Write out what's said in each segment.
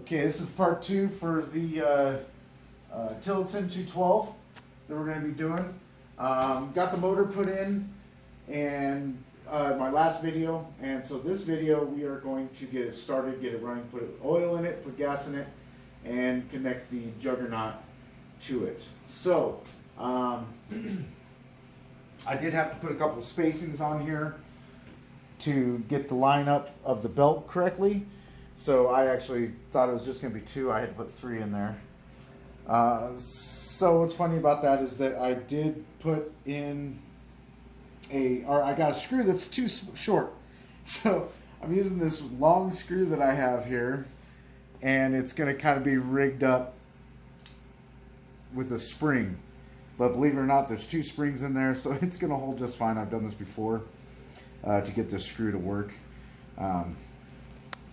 Okay, this is part 2 for the Tillotson 212 that we're going to be doing. Got the motor put in and my last video, and so this video we are going to get it started, get it running, put oil in it, put gas in it, and connect the juggernaut to it. So I did have to put a couple of spacings on here to get the lineup of the belt correctly. So I actually thought it was just going to be 2. I had to put 3 in there. So what's funny about that is that I did put in I got a screw that's too short. So I'm using this long screw that I have here, and it's going to kind of be rigged up with a spring. But believe it or not, there's 2 springs in there, so it's going to hold just fine. I've done this before to get this screw to work.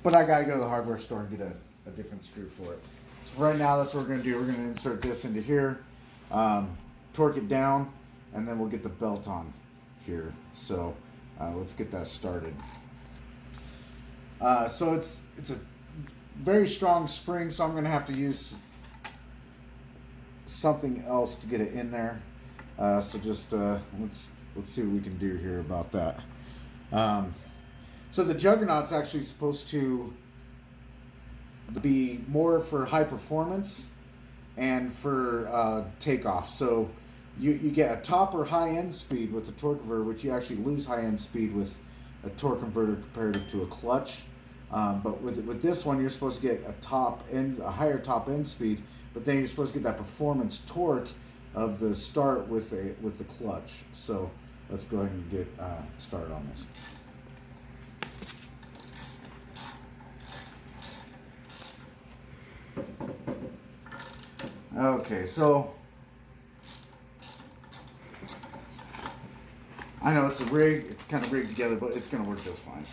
But I got to go to the hardware store and get a different screw for it. So for right now, that's what we're going to do. We're going to insert this into here, torque it down, and then we'll get the belt on here. So let's get that started. So it's a very strong spring, so I'm going to have to use something else to get it in there. So just let's see what we can do here about that. So the juggernaut's actually supposed to be more for high performance and for takeoff. So you get a top or high end speed with the torque converter, which you actually lose high end speed with a torque converter comparative to a clutch. But with this one, you're supposed to get a higher top end speed, but then you're supposed to get that performance torque of the start with the clutch. So let's go ahead and get started on this. Okay, so I know it's a rig, it's kind of rigged together, but it's going to work just fine.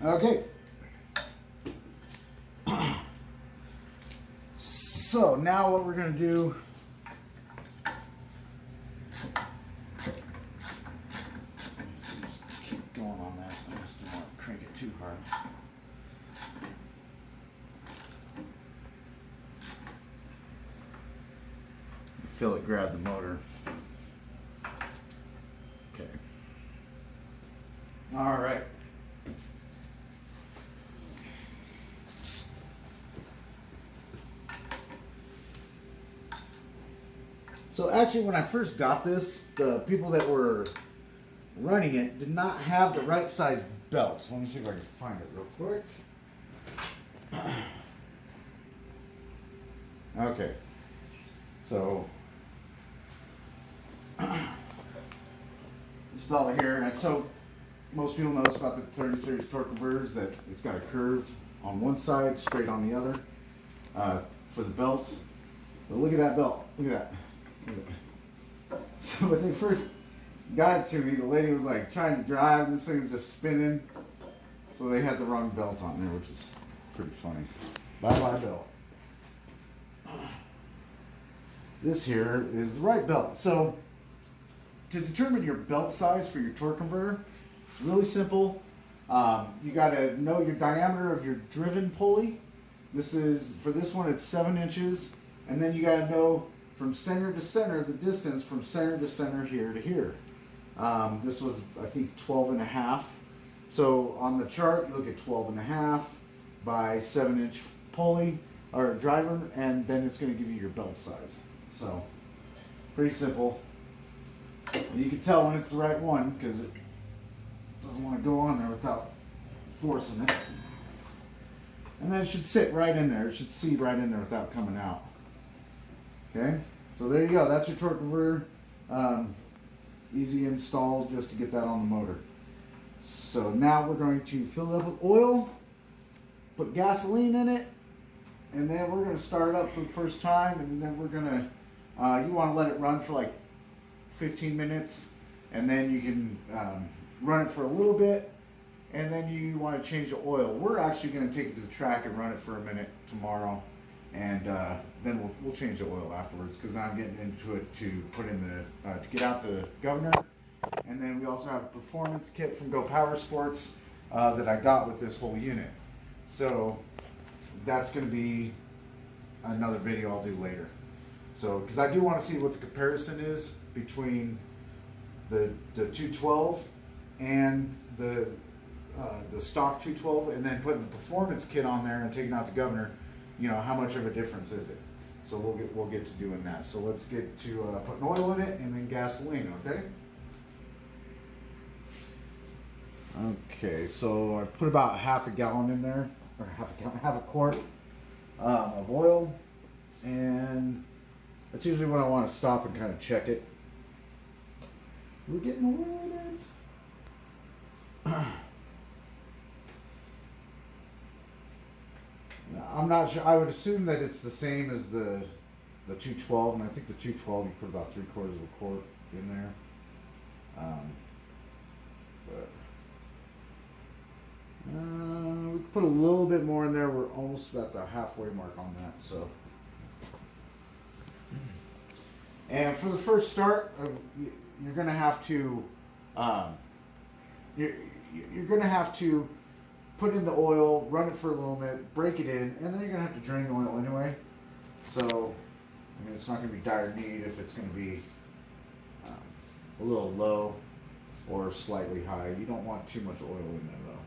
Okay, so now what we're going to do, just keep going on that. I just don't want to crank it too hard. Feel it grab the motor. Okay. All right. So actually, when I first got this, the people that were running it did not have the right size belts. Let me see if I can find it real quick. Okay, so this fella here, and so most people know this about the 30 series torque converters, that it's got a curve on one side, straight on the other for the belt. But look at that belt. Look at that. So when they first got it to me, the lady was like trying to drive, and this thing was just spinning. So they had the wrong belt on there, which is pretty funny. Bye-bye belt. This here is the right belt. So to determine your belt size for your torque converter, it's really simple. You got to know your diameter of your driven pulley. For this one, it's 7 inches, and then you got to know from center to center, the distance from center to center here to here. This was, I think, 12.5. So on the chart, you look at 12.5 by 7-inch pulley or driver, and then it's going to give you your belt size. So pretty simple. And you can tell when it's the right one because it doesn't want to go on there without forcing it. And then it should sit right in there. It should seat right in there without coming out. Okay, so there you go. That's your torque converter. Easy install just to get that on the motor. So now we're going to fill it up with oil, put gasoline in it, and then we're going to start it up for the first time, and then we're going to you want to let it run for like 15 minutes, and then you can run it for a little bit, and then you want to change the oil. We're actually going to take it to the track and run it for a minute tomorrow, and then we'll change the oil afterwards, because I'm getting into it to put in the to get out the governor. And then we also have a performance kit from Go Power Sports that I got with this whole unit. So that's going to be another video I'll do later. So, because I do want to see what the comparison is between the 212 and the stock 212, and then putting the performance kit on there and taking out the governor. You know, how much of a difference is it? So we'll get to doing that. So let's get to putting oil in it and then gasoline. Okay. Okay, so I put about half a gallon in there, or half a quart of oil, and that's usually when I want to stop and kind of check it. We're getting oil in it. I'm not sure. I would assume that it's the same as the 212, and I think the 212 you put about 3/4 of a quart in there. But we could put a little bit more in there. We're almost about the halfway mark on that. So, and for the first start, you're going to have to you're going to have to put in the oil, run it for a little bit, break it in, and then you're going to have to drain the oil anyway. So, I mean, it's not going to be dire need if it's going to be a little low or slightly high. You don't want too much oil in there, though.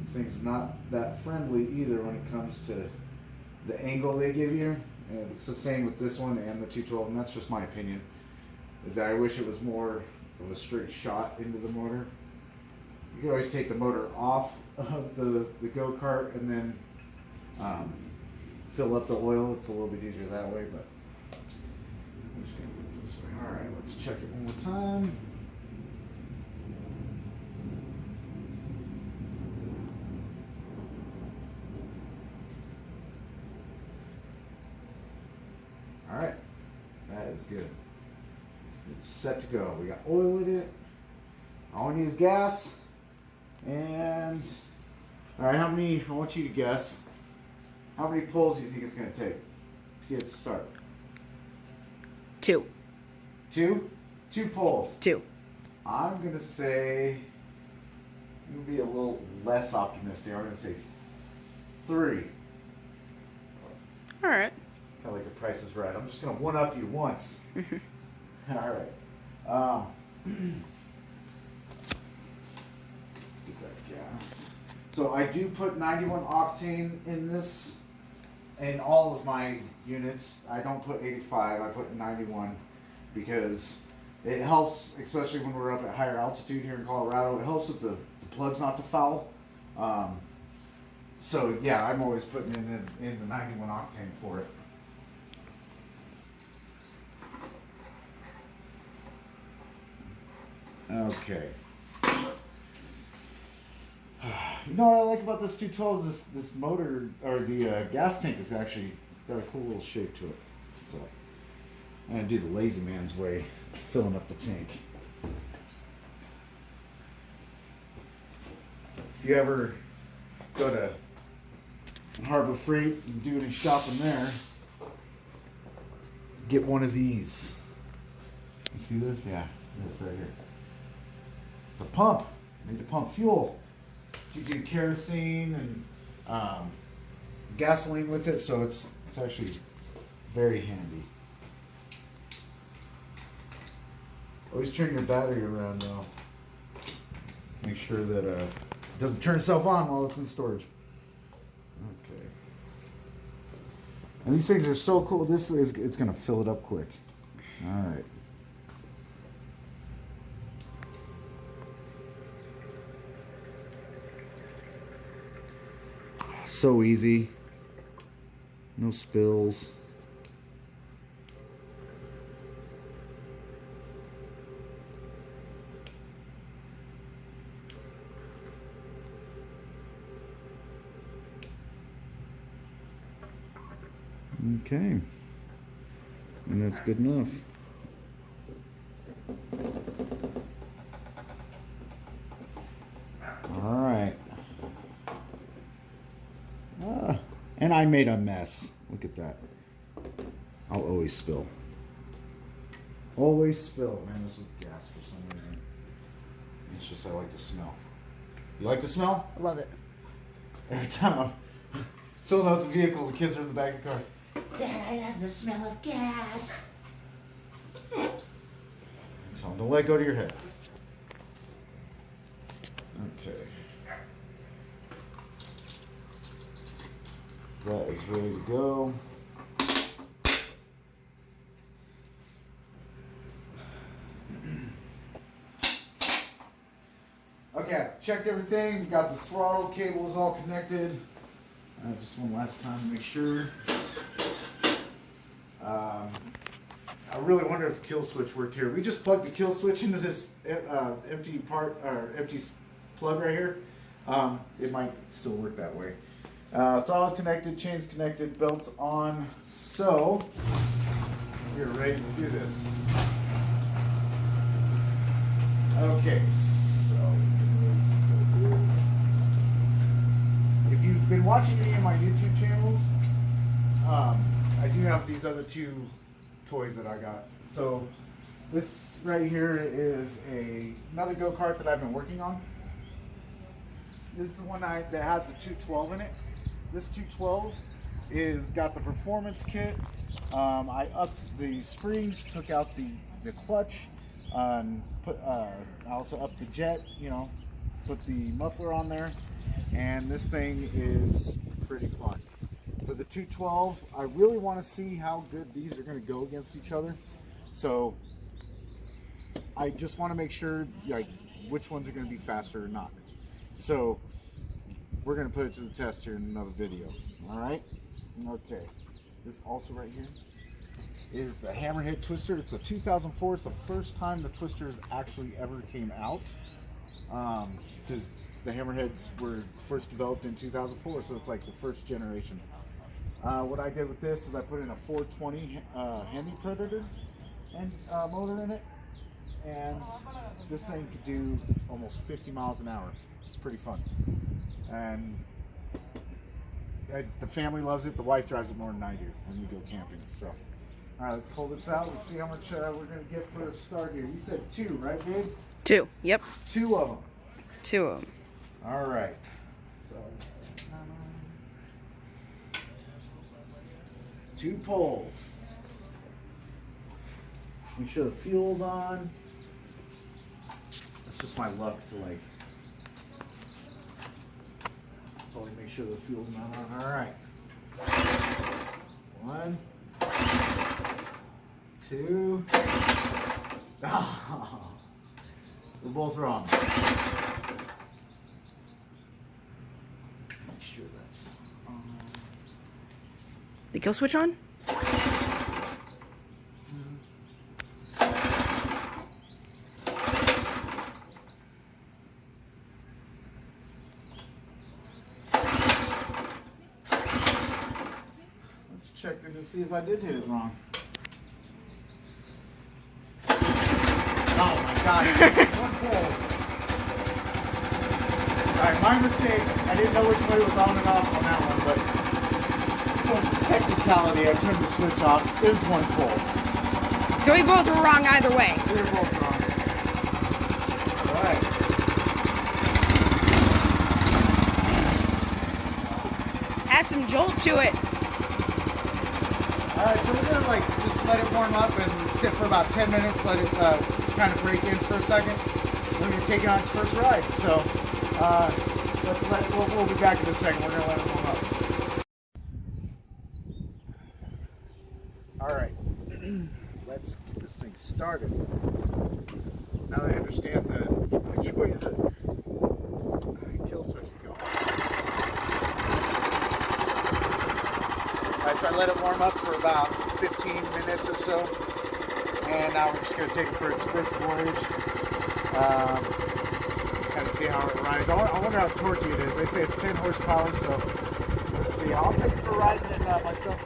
These things are not that friendly either when it comes to the angle they give you. And it's the same with this one and the 212, and that's just my opinion. Is that I wish it was more of a straight shot into the motor. You can always take the motor off of the go-kart and then fill up the oil. It's a little bit easier that way, but I'm just going to do it this way. All right, let's check it one more time. All right, that is good. It's set to go. We got oil in it. All we need is gas. And all right, I want you to guess, how many pulls do you think it's going to take to get it to start? 2. 2? 2 pulls. 2. I'm going to say, I'm going to be a little less optimistic. I'm going to say 3. All right. Kind of like the Price is Right. I'm just going to one-up you once. All right. Let's get that gas. So I do put 91 octane in this, in all of my units. I don't put 85. I put 91 because it helps, especially when we're up at higher altitude here in Colorado. It helps with the plugs not to foul. So yeah, I'm always putting in the 91 octane for it. Okay. You know what I like about this 212 is this motor, or the gas tank, is actually got a cool little shape to it. So I'm gonna do the lazy man's way, filling up the tank. If you ever go to Harbor Freight and do any shopping there, get one of these. You see this? Yeah, this right here. It's a pump. You need to pump fuel. You do kerosene and gasoline with it, so it's actually very handy. Always turn your battery around though. Make sure that it doesn't turn itself on while it's in storage. Okay. And these things are so cool. It's gonna fill it up quick. All right. So easy. No spills. Okay. And that's good enough. Alright. And I made a mess. Look at that. I'll always spill. Always spill. Man, this was gas for some reason. It's just I like the smell. You like the smell? I love it. Every time I'm filling out the vehicle, the kids are in the back of the car. Dad, I love the smell of gas. Tell them, don't let go to your head. Okay. That is ready to go. Okay, checked everything. Got the throttle cables all connected. Just one last time to make sure. I really wonder if the kill switch worked here. We just plugged the kill switch into this empty part or empty plug right here. It might still work that way. Throttle's connected, chain's connected, belt's on. So we're ready to do this. Okay, so if you've been watching any of my YouTube channels, I do have these other two toys that I got. So this right here is another go-kart that I've been working on. This is the one that has the 212 in it. This 212 is got the performance kit. I upped the springs, took out the clutch, I also upped the jet, put the muffler on there, and this thing is pretty fun. For the 212, I really want to see how good these are going to go against each other. So I just want to make sure which ones are going to be faster or not. So we're going to put it to the test here in another video. All right? Okay. This also right here is the Hammerhead Twister. It's a 2004. It's the first time the Twisters actually ever came out. Because the Hammerheads were first developed in 2004, so it's like the first generation. What I did with this is I put in a 420 Hemi Predator and motor in it, and this thing could do almost 50 miles an hour. It's pretty fun, and the family loves it. The wife drives it more than I do when we go camping. So, all right, let's pull this out. Let's see how much we're gonna get for a start here. You said 2, right, babe? 2. Yep. 2 of them. 2 of them. All right. So. 2 poles. Make sure the fuel's on. That's just my luck to totally make sure the fuel's not on. All right. 1, 2. Oh, we're both wrong. Make sure that's on. The kill switch on? Let's check it and see if I did hit it wrong. Oh my God, one pole. Alright, my mistake. I didn't know which way was on and off on that one, but technicality, I turned the switch off. It was 1 pole. So we both were wrong either way. We were both wrong. Alright. Add some jolt to it. Alright, so we're gonna just let it warm up and sit for about 10 minutes, let it kind of break in for a second. We're gonna take it on its first ride. So we'll be back in a second. We're gonna let it warm up. Alright, let's get this thing started. Now that I understand which way the kill switch is going. Alright, so I let it warm up for about 15 minutes or so. And now we're just going to take it for its first voyage. Kind of see how it rides. I wonder how torquey it is. They say it's 10 horsepower, so let's see. I'll take it for a ride and myself.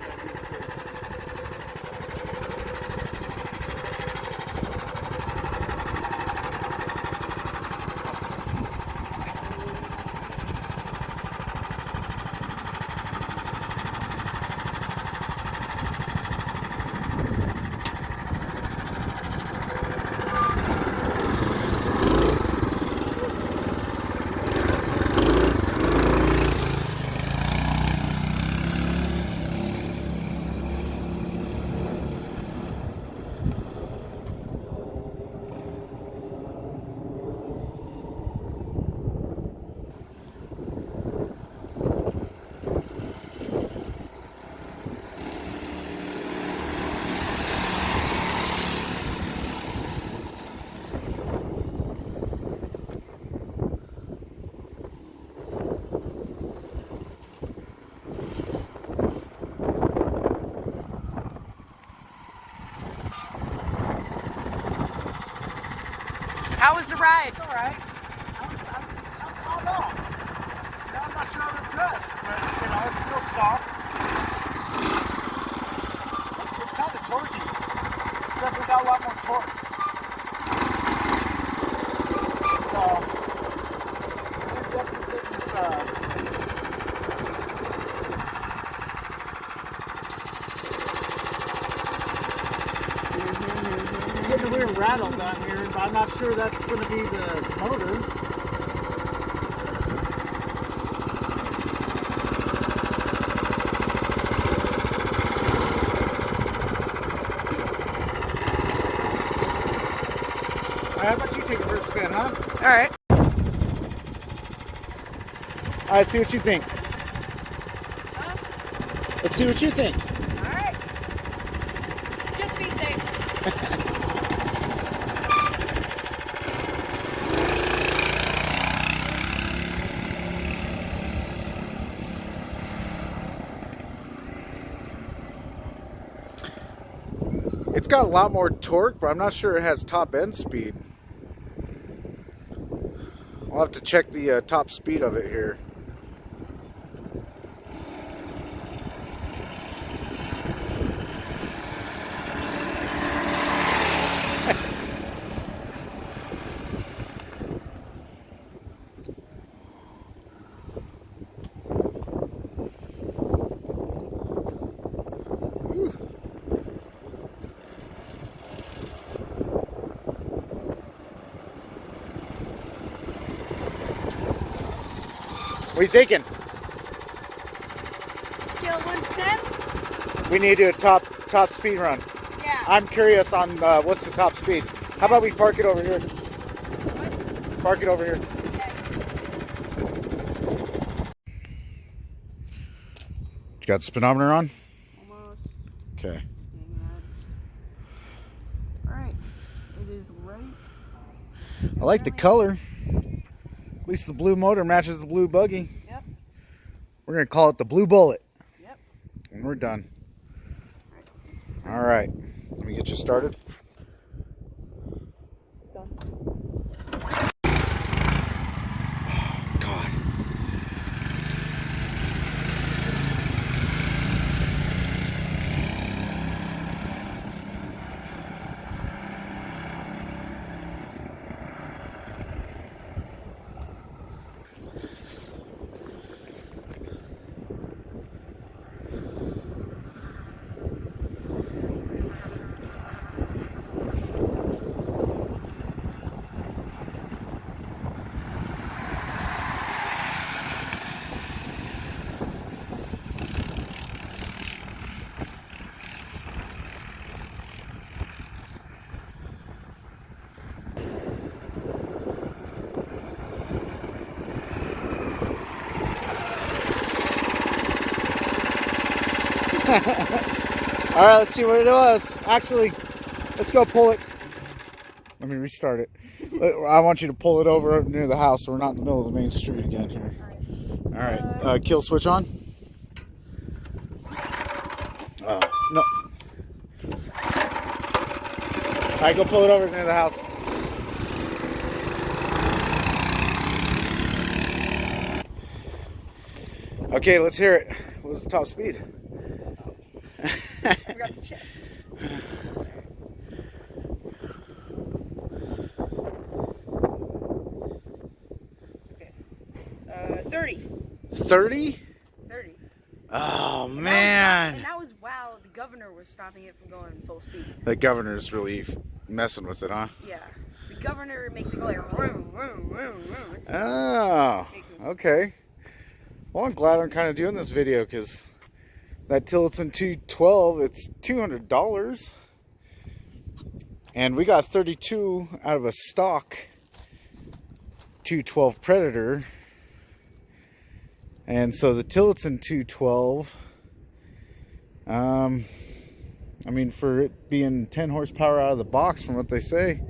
ride. It's all right. I don't know. I'm not sure I'm impressed, but you know, it's still stock. It's kind of torquey. It's definitely got a lot more torque. So, we're definitely getting this. Getting a weird rattle down here, but I'm not sure that's going to be the motor. Alright, how about you take it for a spin, huh? Alright. Alright, see what you think. Huh? Let's see what you think. Alright. Just be safe. It's got a lot more torque, but I'm not sure it has top end speed. I'll have to check the top speed of it here. What are you thinking? Scale 1 to 10? We need to do a top speed run. Yeah. I'm curious on what's the top speed. How about we park it over here? What? Park it over here. Okay. You got the speedometer on? Almost. Okay. Alright. It is right. I like the color. At least the blue motor matches the blue buggy. Yep. We're going to call it the Blue Bullet. Yep. And we're done. All right. Let me get you started. Done. God. All right, let's see what it was. Actually, let's go pull it. Let me restart it. I want you to pull it over near the house so we're not in the middle of the main street again here. All right, kill switch on. No. All right, go pull it over near the house. Okay, let's hear it. What was the top speed? I forgot to check. Okay. 30. 30? 30. Oh, man. And that was while the governor was stopping it from going full speed. The governor's really messing with it, huh? Yeah. The governor makes it go like vroom, vroom, vroom, vroom. Oh, okay. Well, I'm glad I'm kind of doing this video because that Tillotson 212, it's $200. And we got 32 out of a stock 212 Predator. And so the Tillotson 212, I mean, for it being 10 horsepower out of the box from what they say,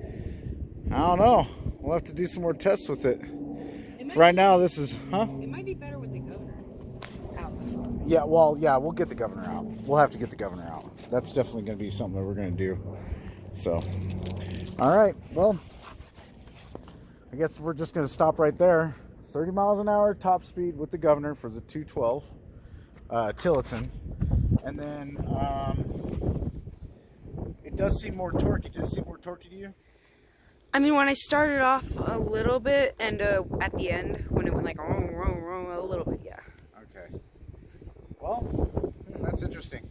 I don't know. We'll have to do some more tests with it. Right now, this is, huh? It might be better with the governor out. Yeah, well, yeah, we'll get the governor out. We'll have to get the governor out. That's definitely going to be something that we're going to do. So, all right, well, I guess we're just going to stop right there. 30 miles an hour top speed with the governor for the 212 Tillotson. And then it does seem more torquey. Does it seem more torquey to you? I mean, when I started off a little bit, and at the end, when it went like a little bit, yeah. Okay. Well, that's interesting.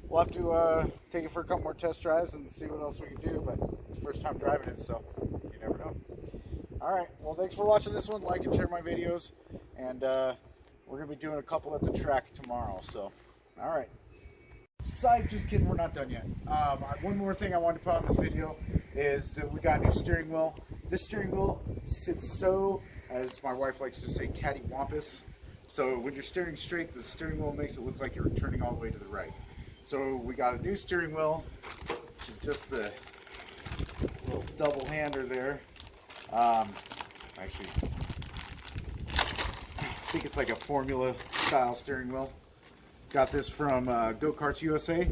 We'll have to take it for a couple more test drives and see what else we can do, but it's the first time driving it, so you never know. All right. Well, thanks for watching this one. Like and share my videos, and we're going to be doing a couple at the track tomorrow, so all right. Just kidding, we're not done yet. One more thing I wanted to put on this video is that we got a new steering wheel. This steering wheel sits so, as my wife likes to say, cattywampus. So when you're steering straight, the steering wheel makes it look like you're turning all the way to the right. So we got a new steering wheel, which is just the little double hander there. Actually, I think it's like a Formula style steering wheel. Got this from Go-Karts USA.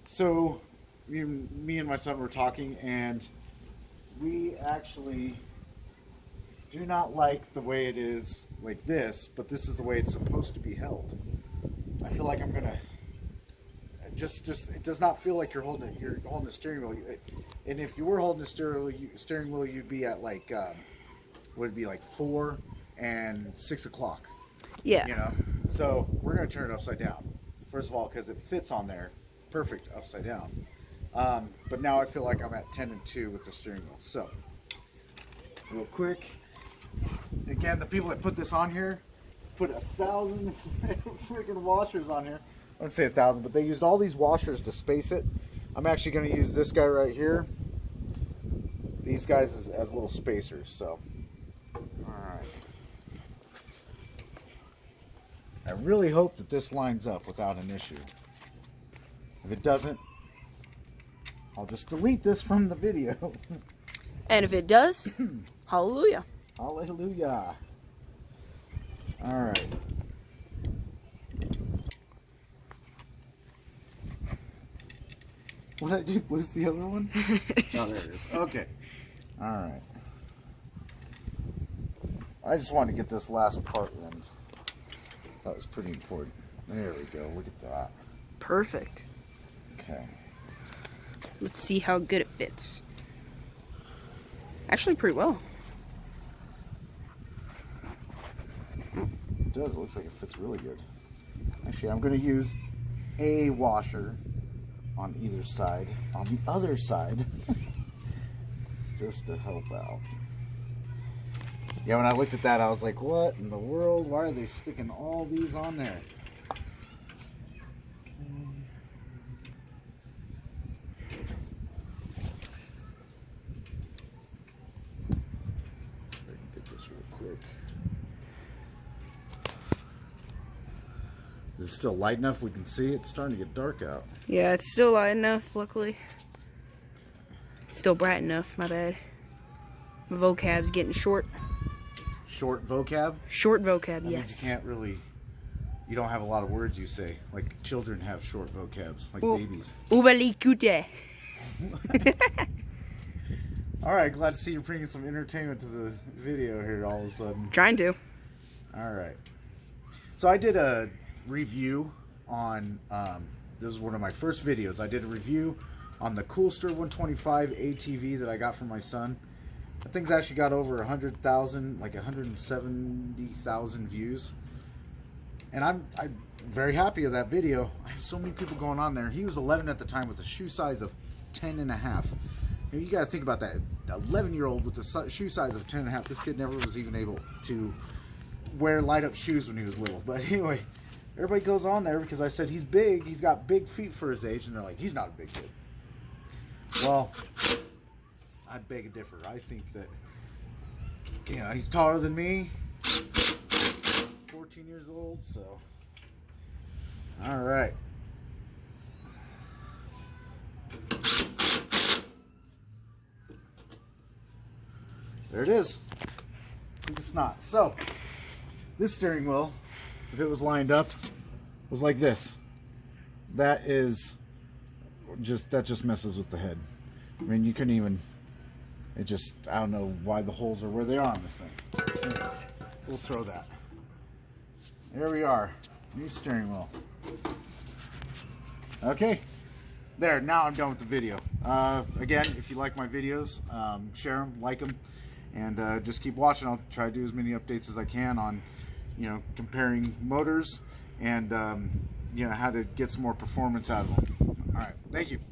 So me and my son were talking, and we actually do not like the way it is like this, but this is the way it's supposed to be held. I feel like I'm gonna just it does not feel like you're holding the steering wheel. And if you were holding the steering wheel, you'd be at like would it be like 4 and 6 o'clock? Yeah. You know. So we're going to turn it upside down. First of all, because it fits on there perfect upside down. But now I feel like I'm at 10 and 2 with the steering wheel. So, real quick. Again, the people that put this on here put 1,000 freaking washers on here. I wouldn't say 1,000, but they used all these washers to space it. I'm actually going to use this guy right here. These guys as little spacers. So, alright. I really hope that this lines up without an issue. If it doesn't, I'll just delete this from the video. And if it does, hallelujah. Hallelujah. Alright. What did I do? Lose the other one? Oh, there it is. Okay. Alright. I just wanted to get this last part in. That was pretty important. There we go. Look at that. Perfect. Okay. Let's see how good it fits. Actually, pretty well. It does. It looks like it fits really good. Actually, I'm going to use a washer on either side. On the other side. Just to help out. Yeah, when I looked at that, I was like, what in the world? Why are they sticking all these on there? Get this real quick. Is it still light enough we can see? It's starting to get dark out. Yeah, it's still light enough, luckily. It's still bright enough, my bad. My vocab's getting short. Short vocab? Short vocab, That yes. means you can't really, you don't have a lot of words you say. Like children have short vocabs, like Ooh. babies. Ubalikute. Alright, glad to see you bringing some entertainment to the video here all of a sudden. Trying to. Alright. So I did a review on, this was one of my first videos. I did a review on the Coolster 125 ATV that I got from my son. That thing's actually got over 100,000, like 170,000 views. And I'm very happy with that video. I have so many people going on there. He was 11 at the time with a shoe size of 10 and a half. You gotta think about that. 11-year-old with a shoe size of 10 and a half. This kid never was even able to wear light up shoes when he was little. But anyway, everybody goes on there because I said he's big. He's got big feet for his age. And they're like, he's not a big kid. Well, I beg to differ. I think that, you know, he's taller than me. 14 years old, so. Alright. There it is. It's not. So, this steering wheel, if it was lined up, was like this. That is just, that just messes with the head. I mean, you couldn't even, It just, I don't know why the holes are where they are on this thing. Anyway, we'll throw that. There we are. New steering wheel. Okay. There, now I'm done with the video. Again, if you like my videos, share them, like them, and just keep watching. I'll try to do as many updates as I can on, you know, comparing motors and, you know, how to get some more performance out of them. All right. Thank you.